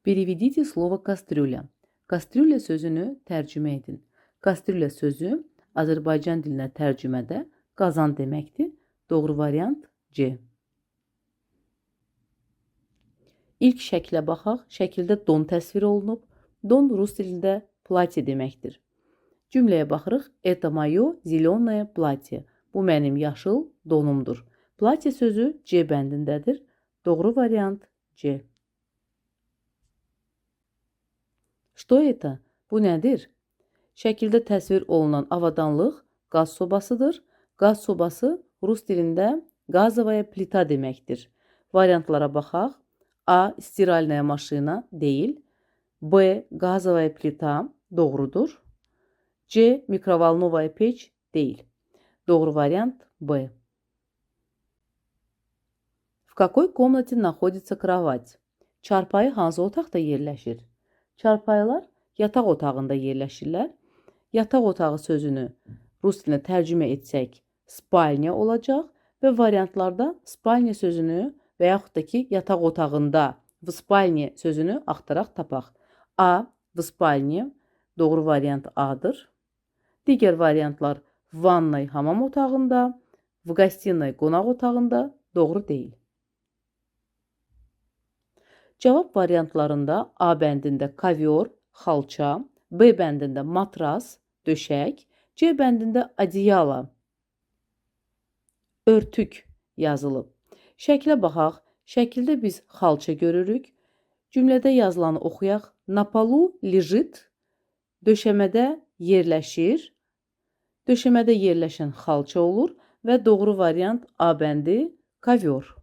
Переведите слово «кастрюля». Kastrülə sözünü tərcümə edin. Kastrülə sözü Azərbaycan dilinə tərcümədə qazan deməkdir. Doğru variant C. İlk şəklə baxaq. Şəkildə don təsvir olunub. Don rus dilində plатье deməkdir. Cümləyə baxırıq. Это мое зеленое платье. Bu mənim yaşıl donumdur. Plатье sözü C bəndindədir. Doğru variant C. Что это? Bu nədir? Şəkildə təsvir olunan avadanlıq qaz sobasıdır. Qaz sobası rus dilində qazovaya plita deməkdir. Variantlara baxaq. A. Stiralnaya maşina deyil. B. Qazovaya plita doğrudur. C. Mikrovolnovaya peç deyil. Doğru variant B. В какой комнате находится кровать? Çarpayı hansı otaqda yerləşir? Çarpayılar yataq otağında yerləşirlər. Yataq otağı sözünü rus dilinə tərcümə etsək spalnya olacaq və variantlarda spalnya sözünü və yaxud da ki yataq otağında v spalnya sözünü axtaraq tapaq. A. V spalnya doğru variant A-dır. Digər variantlar vannay hamam otağında, v gostinay qonaq otağında doğru deyil. Cavab variantlarında A bəndində kovyor, xalça, B bəndində matras, döşək, C bəndində adiyala, örtük yazılıb. Şəklə baxaq. Şəkildə biz xalça görürük. Cümlədə yazılanı oxuyaq. На полу лежит, döşəmədə yerləşir. Döşəmədə yerləşən xalça olur və doğru variant A bəndi kovyor.